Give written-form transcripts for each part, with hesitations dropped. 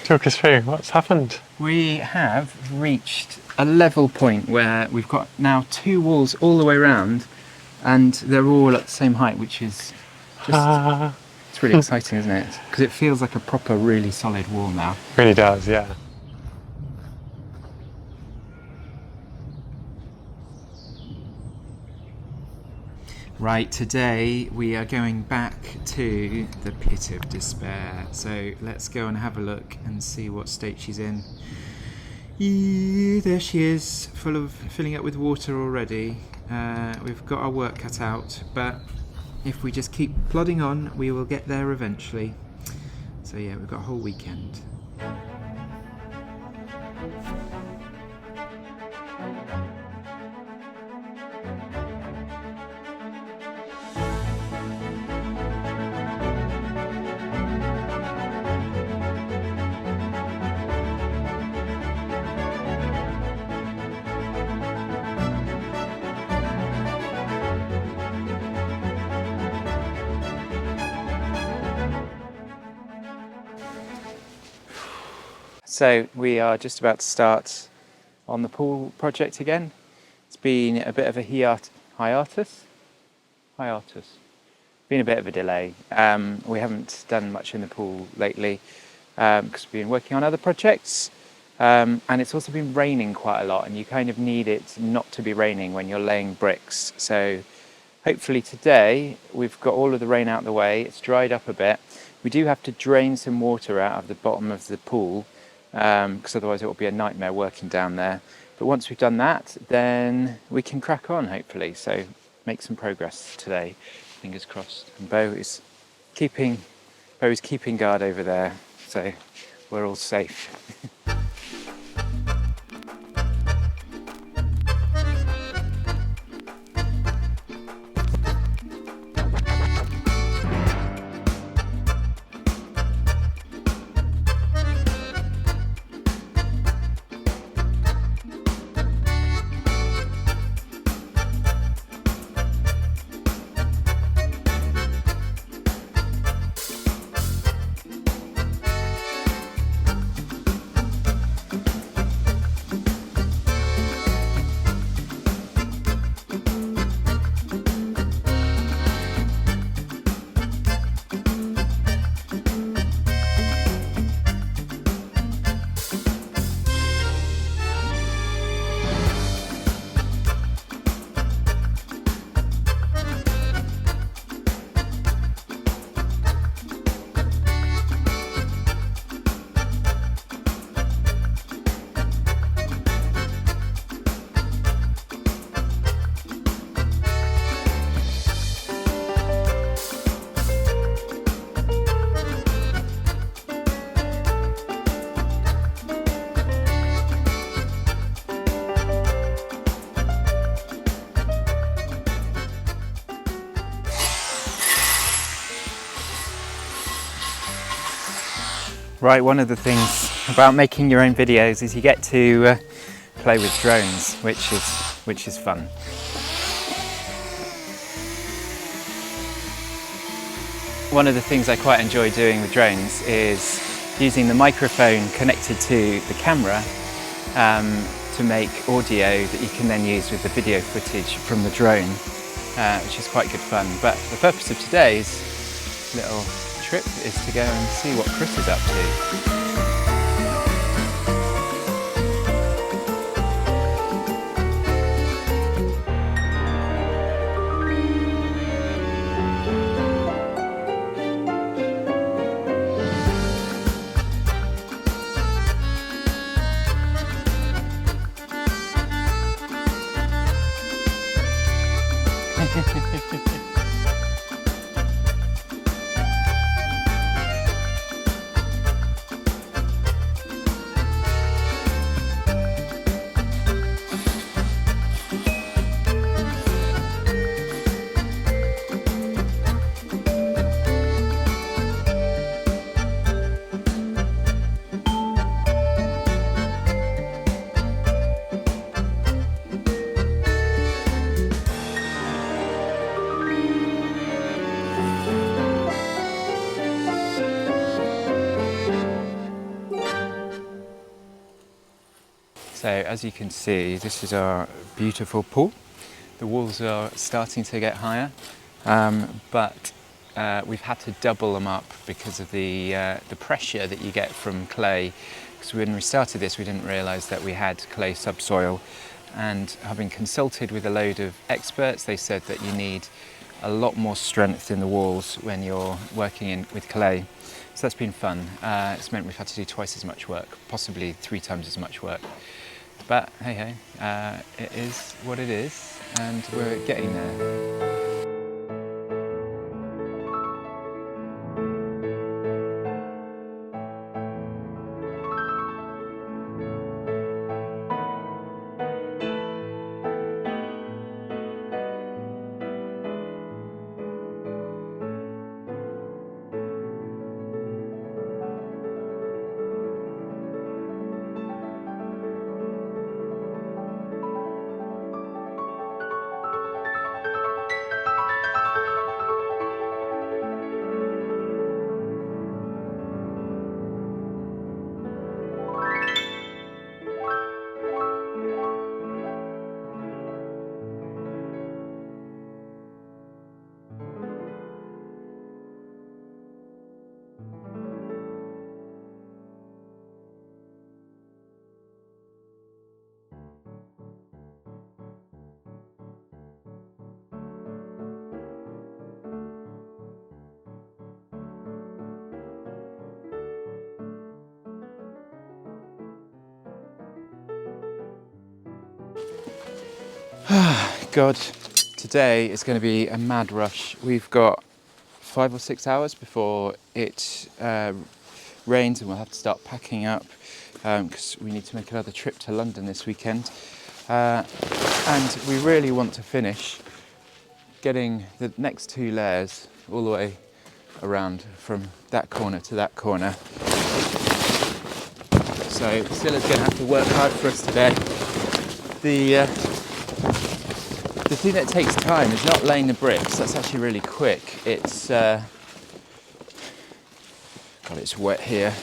Talk us through what's happened. We have reached a level point where we've got now 2 walls all the way around, and they're all at the same height, which is just it's really exciting, isn't it? Because it feels like a proper, really solid wall now. Really does, yeah. Right, today we are going back to the pit of despair. So let's go and have a look and see what state she's in. There she is, filling up with water already. We've got our work cut out, but if we just keep plodding on, we will get there eventually. So yeah, we've got a whole weekend. So we are just about to start on the pool project again. It's been a bit of a hiatus. Been a bit of a delay. We haven't done much in the pool lately because we've been working on other projects, and it's also been raining quite a lot, and you kind of need it not to be raining when you're laying bricks. So hopefully today we've got all of the rain out of the way. It's dried up a bit. We do have to drain some water out of the bottom of the pool, because otherwise it will be a nightmare working down there. But once we've done that, then we can crack on, hopefully. So make some progress today, fingers crossed. And Bo is keeping guard over there, so we're all safe. Right, one of the things about making your own videos is you get to play with drones, which is fun. One of the things I quite enjoy doing with drones is using the microphone connected to the camera to make audio that you can then use with the video footage from the drone, which is quite good fun. But the purpose of today's little trip is to go and see what Chris is up to. So as you can see, this is our beautiful pool. The walls are starting to get higher, but we've had to double them up because of the pressure that you get from clay. Because when we started this, we didn't realise that we had clay subsoil, and having consulted with a load of experts, they said that you need a lot more strength in the walls when you're working with clay. So that's been fun. It's meant we've had to do twice as much work, possibly 3 times as much work. But hey, it is what it is, and we're getting there. God, today is going to be a mad rush. We've got 5 or 6 hours before it rains, and we'll have to start packing up because we need to make another trip to London this weekend. And we really want to finish getting the next 2 layers all the way around from that corner to that corner. So Scylla's going to have to work hard for us today. The thing that takes time is not laying the bricks. That's actually really quick. It's God, it's wet here.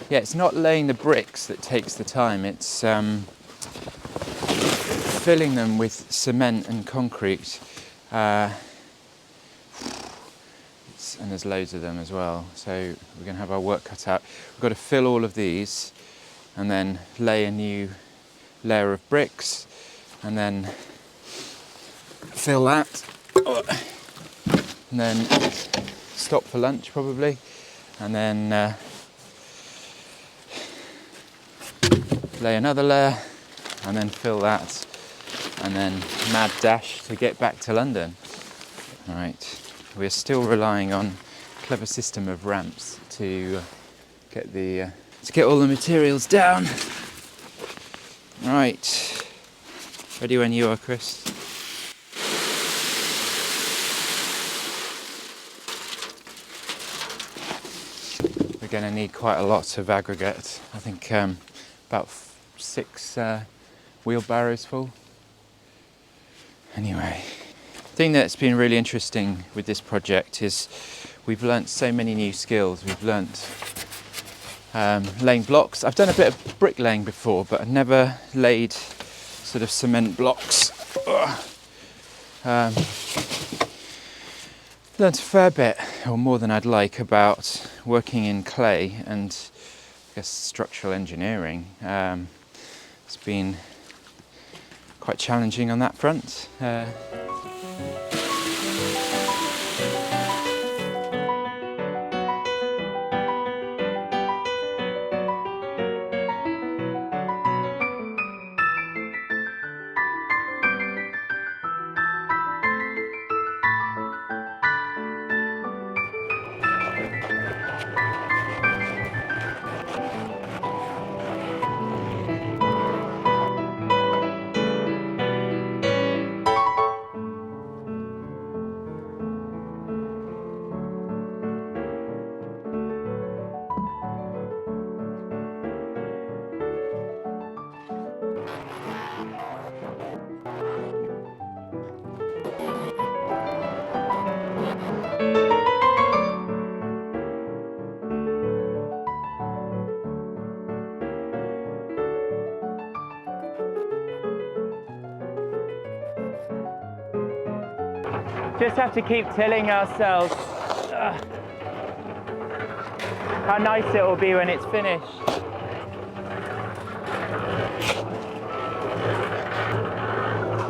Yeah, it's not laying the bricks that takes the time. It's filling them with cement and concrete. And there's loads of them as well. So we're going to have our work cut out. We've got to fill all of these and then lay a new layer of bricks, and then fill that, and then stop for lunch probably, and then lay another layer, and then fill that, and then mad dash to get back to London. All right, we're still relying on a clever system of ramps to get all the materials down. All right, ready when you are, Chris. We're going to need quite a lot of aggregate. I think about 6 wheelbarrows full. Anyway, the thing that's been really interesting with this project is we've learnt so many new skills. We've learnt laying blocks. I've done a bit of bricklaying before, but I've never laid sort of cement blocks. Learnt a fair bit, or more than I'd like, about working in clay and I guess structural engineering. It's been quite challenging on that front. Just have to keep telling ourselves how nice it will be when it's finished.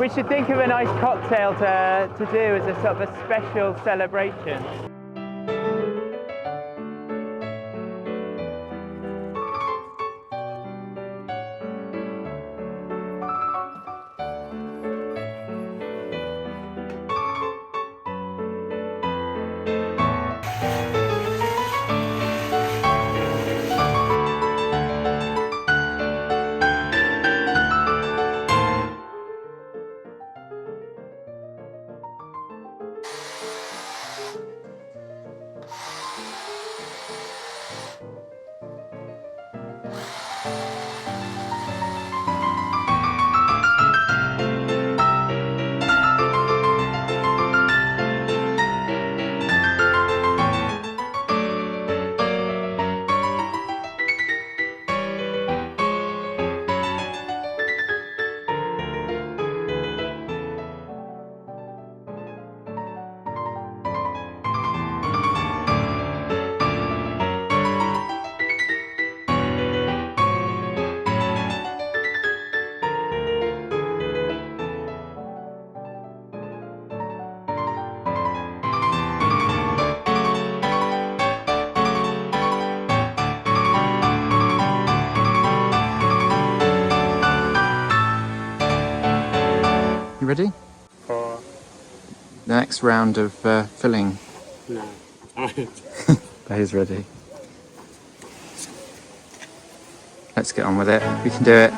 We should think of a nice cocktail to do as a sort of a special celebration. You ready? For The next round of filling. no. He's ready. Let's get on with it. We can do it.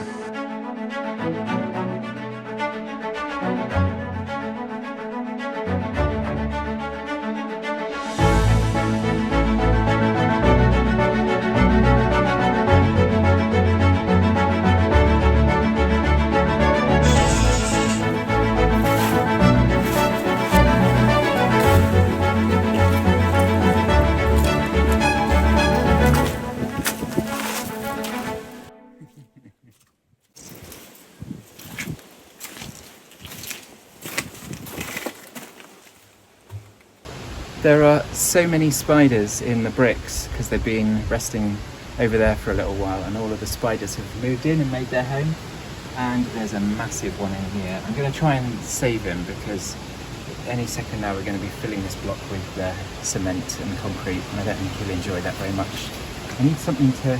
There are so many spiders in the bricks because they've been resting over there for a little while, and all of the spiders have moved in and made their home. And there's a massive one in here. I'm going to try and save him because any second now we're going to be filling this block with cement and concrete, and I don't think he'll enjoy that very much. I need something to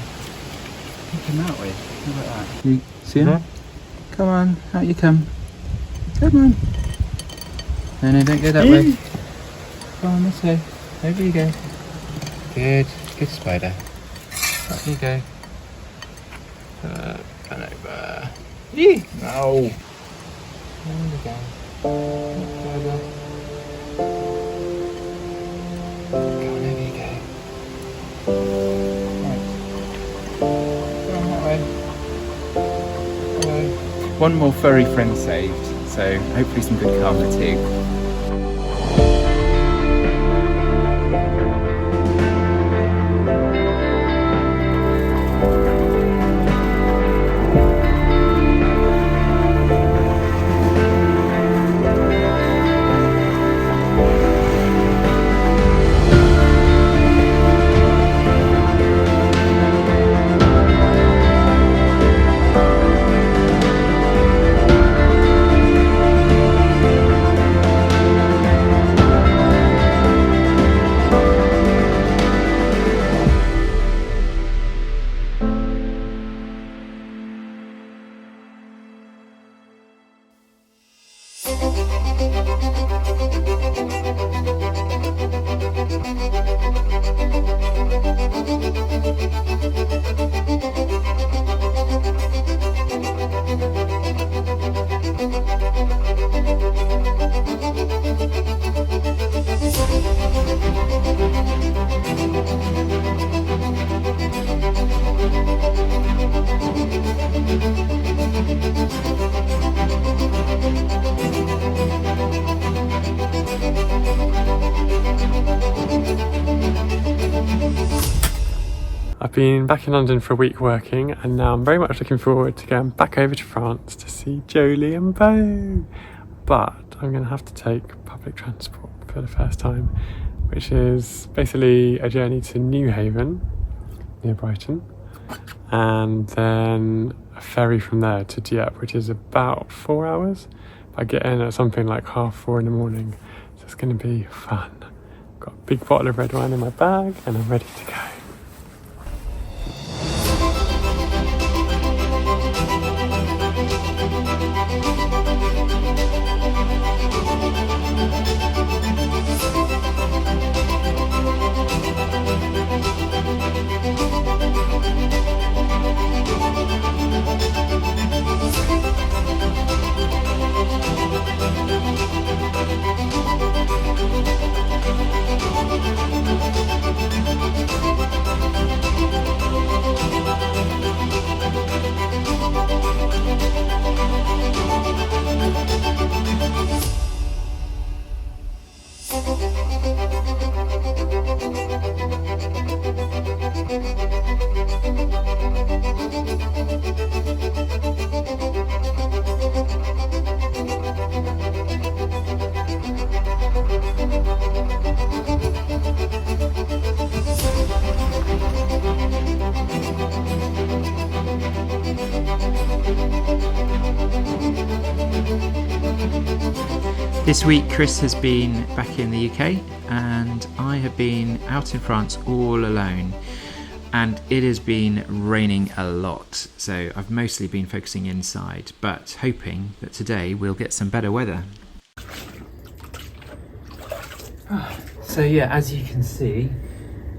pick him out with. How about that? You see him? Come on, out you come. Come on. No, don't go that way. Come on this way. Over you go. Good spider. Up you go. Turn over. Yee! No. There we go. Come on, over you go. Right. Come on that way. Hello. One more furry friend saved, so hopefully some good karma too. I've been back in London for a week working, and now I'm very much looking forward to going back over to France to see Jolyon and Belle. But I'm going to have to take public transport for the first time, which is basically a journey to Newhaven, near Brighton, and then a ferry from there to Dieppe, which is about 4 hours. I get in at something like 4:30 in the morning, so it's going to be fun. Got a big bottle of red wine in my bag and I'm ready to go. This week Chris has been back in the UK and I have been out in France all alone, and it has been raining a lot, so I've mostly been focusing inside, but hoping that today we'll get some better weather. So yeah, as you can see,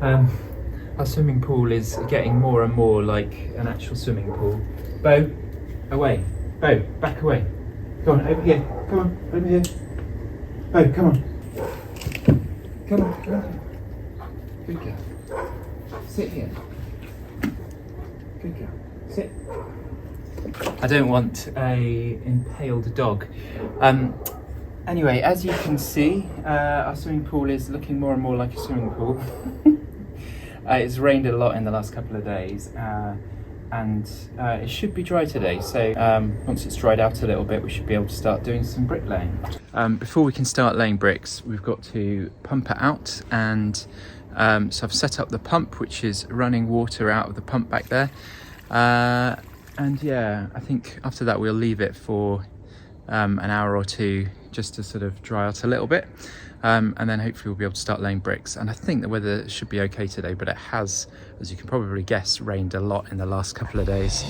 our swimming pool is getting more and more like an actual swimming pool. Bo, away. Bo, back away. Go on, over here. Come on, over here. Bo, come on. Come on, come on. Good girl. Sit here. Good girl. Sit. I don't want a impaled dog. Anyway, as you can see, our swimming pool is looking more and more like a swimming pool. It's rained a lot in the last couple of days, and it should be dry today, so once it's dried out a little bit we should be able to start doing some bricklaying. Before we can start laying bricks, we've got to pump it out, and so I've set up the pump, which is running water out of the pump back there, and yeah, I think after that we'll leave it for an hour or two just to sort of dry out a little bit, and then hopefully we'll be able to start laying bricks. And I think the weather should be okay today, but it has, as you can probably guess, rained a lot in the last couple of days.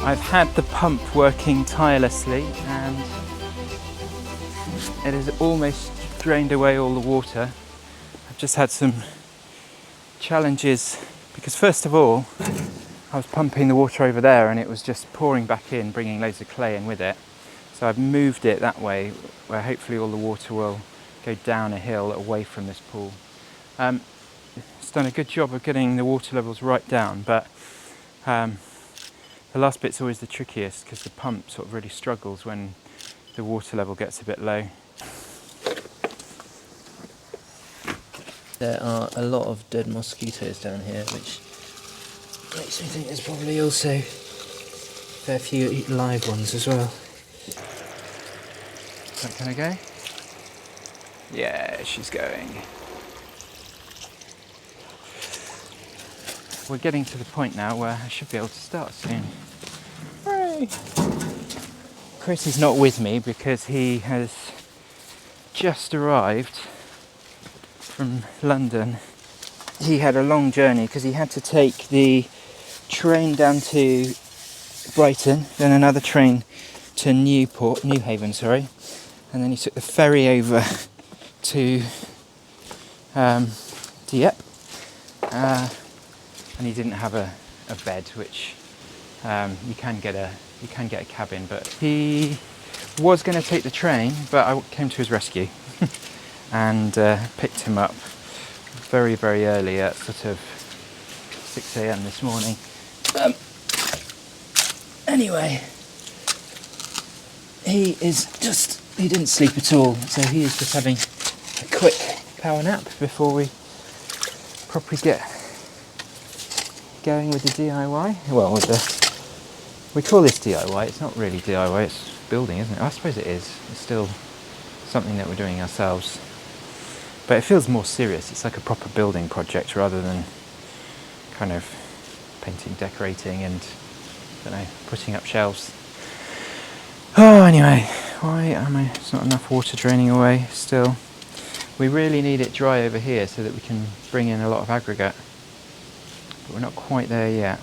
I've had the pump working tirelessly and it has almost drained away all the water. I've just had some challenges because first of all I was pumping the water over there and it was just pouring back in, bringing loads of clay in with it. So I've moved it that way where hopefully all the water will go down a hill away from this pool. It's done a good job of getting the water levels right down, but the last bit's always the trickiest because the pump sort of really struggles when the water level gets a bit low. There are a lot of dead mosquitoes down here, which makes me think there's probably also a fair few live ones as well. Is that gonna go? Yeah, she's going. We're getting to the point now where I should be able to start soon. Hooray! Chris is not with me because he has just arrived from London. He had a long journey because he had to take the train down to Brighton, then another train to Newhaven, and then he took the ferry over to Dieppe. And he didn't have a bed, which you can get a cabin, but he was going to take the train, but I came to his rescue and picked him up very, very early at sort of 6 a.m. this morning. Anyway, he didn't sleep at all, so he is just having a quick power nap before we properly get going with the DIY. Well, we call this DIY, it's not really DIY, it's building, isn't it? I suppose it is. It's still something that we're doing ourselves. But it feels more serious. It's like a proper building project rather than kind of painting, decorating and, I don't know, putting up shelves. Oh, anyway, there's not enough water draining away still. We really need it dry over here so that we can bring in a lot of aggregate. But we're not quite there yet.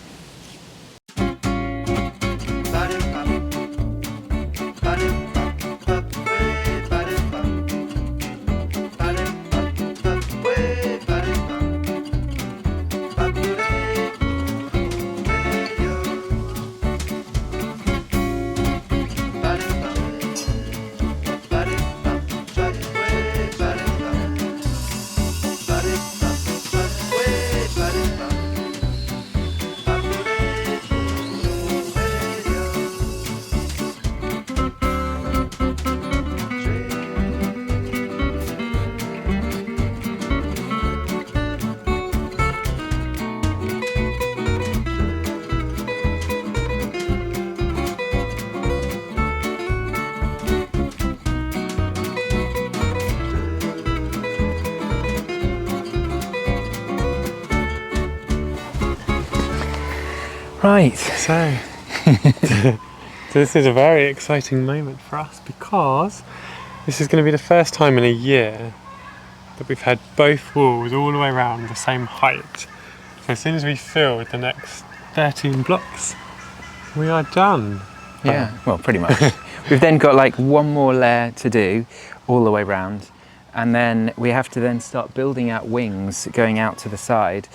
Right. So, this is a very exciting moment for us because this is going to be the first time in a year that we've had both walls all the way around the same height. So as soon as we filled the next 13 blocks, we are done. Yeah, well, pretty much. We've then got like one more layer to do all the way round, and then we have to then start building out wings going out to the side,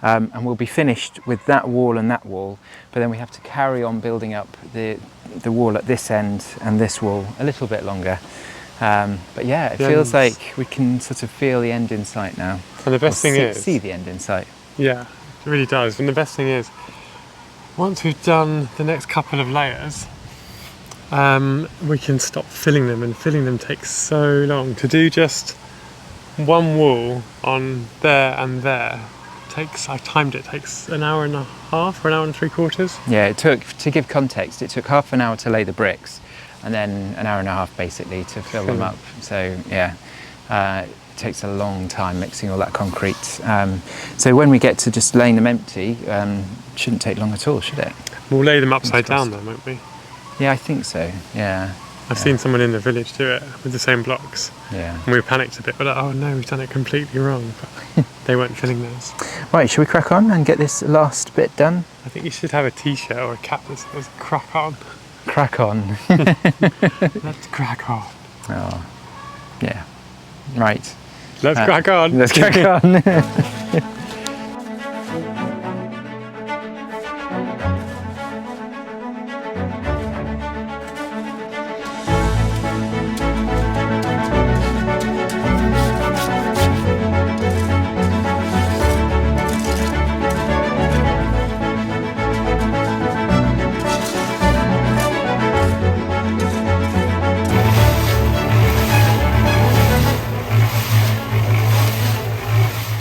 and we'll be finished with that wall and that wall, but then we have to carry on building up the wall at this end and this wall a little bit longer. But yeah, it feels like we can sort of feel the end in sight now. And the best thing is... see the end in sight. Yeah, it really does. And the best thing is, once we've done the next couple of layers, we can stop filling them, and filling them takes so long. To do just one wall on there and there I timed it, takes an hour and a half or an hour and 3/4. Yeah, it took, to give context, it took half an hour to lay the bricks and then an hour and a half basically to fill them up. So yeah, it takes a long time mixing all that concrete. So when we get to just laying them empty, it shouldn't take long at all, should it? We'll lay them upside down then, won't we? Yeah, I think so, yeah. I've seen someone in the village do it with the same blocks. Yeah. And we panicked a bit, but like, oh no, we've done it completely wrong. But they weren't filling theirs. Right, shall we crack on and get this last bit done? I think you should have a t-shirt or a cap that says crack on. Crack on. Let's crack on. Oh, yeah. Right. Let's crack on. Let's crack on.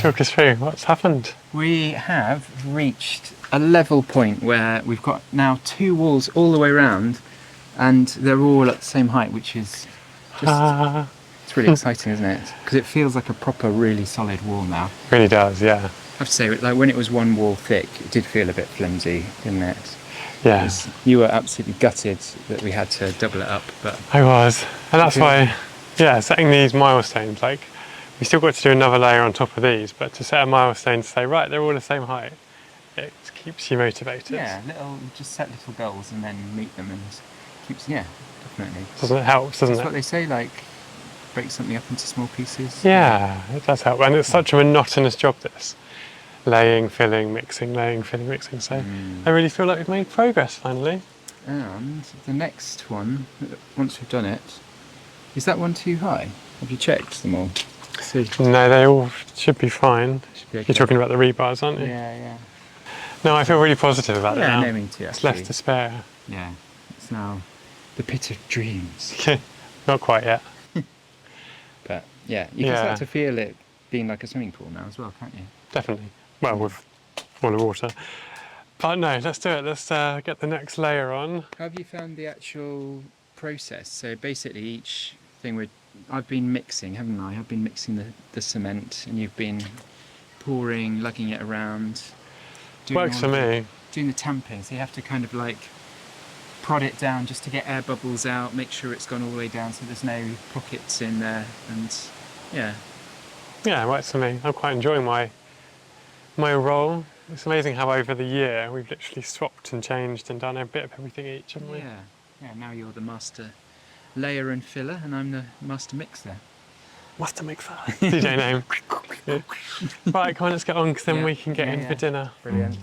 Talk us through what's happened. We have reached a level point where we've got now two walls all the way around, and they're all at the same height, which is just, it's really exciting, isn't it? Because it feels like a proper, really solid wall now. Really does, yeah. I have to say, like when it was one wall thick, it did feel a bit flimsy, didn't it? Yeah. You were absolutely gutted that we had to double it up, but I was. And that's why, yeah, setting these milestones, like, we still got to do another layer on top of these, but to set a milestone to say, right, they're all the same height, it keeps you motivated. yeah, just set little goals and then meet them, and keeps, yeah, definitely. Doesn't it help, doesn't That's it? what they say, like, break something up into small pieces. Yeah, it does help. And it's such a monotonous job, this. Laying, filling, mixing, laying, filling, mixing. So I really feel like we've made progress finally. And the next one, once we've done it, is that one too high? Have you checked them all? See. No, they all should be fine. Should be okay. You're talking about the rebars, aren't you? Yeah, yeah. No, I feel really positive about it now. No, me too, it's left to spare. Yeah, it's now the pit of dreams. Not quite yet. But yeah, you can Yeah. start to feel it being like a swimming pool now as well, can't you? Definitely. Well, with all the water. But no, let's do it. Let's get the next layer on. How have you found the actual process? So basically each thing I've been mixing, haven't I? I've been mixing the cement, and you've been pouring, lugging it around. Works for me. Doing the tamping, so you have to kind of like prod it down just to get air bubbles out, make sure it's gone all the way down so there's no pockets in there, and yeah. Yeah, it works for me. I'm quite enjoying my role. It's amazing how over the year we've literally swapped and changed and done a bit of everything each, haven't we? Yeah, now you're the master layer and filler, and I'm the master mixer. Master mixer. DJ name. Yeah. Right, come on, let's get on, because then we can get in for dinner. Brilliant.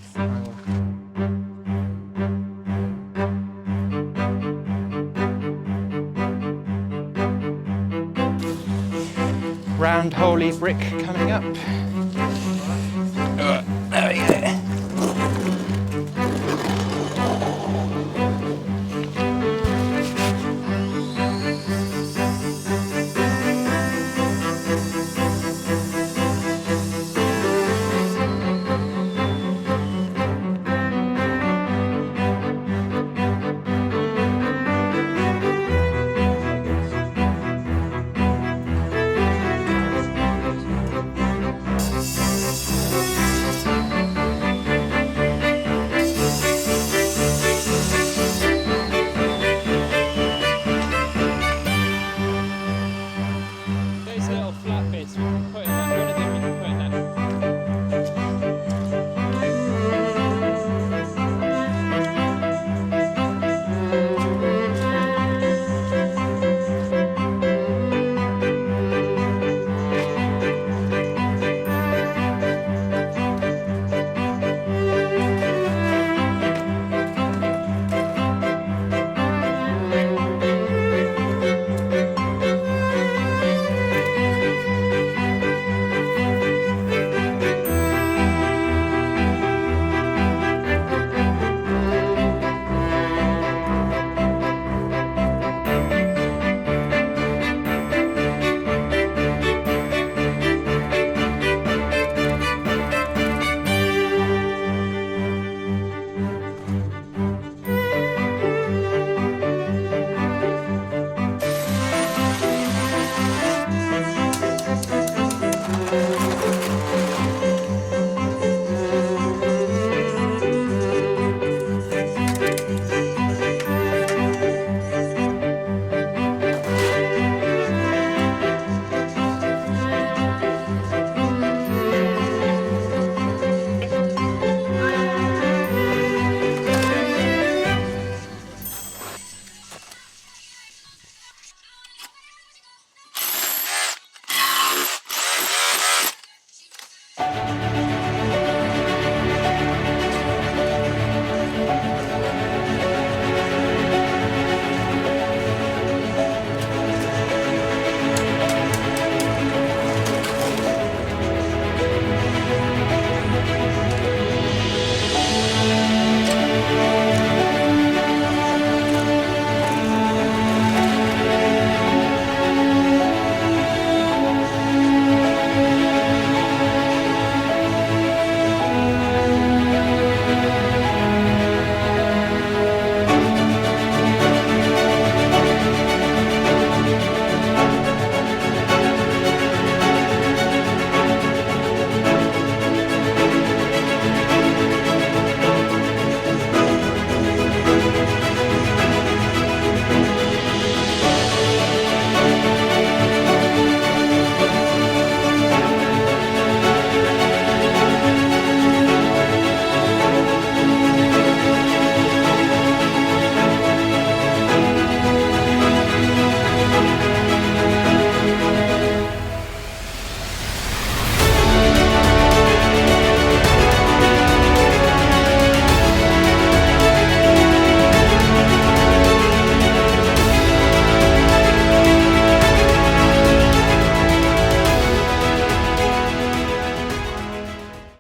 Round holy brick coming up.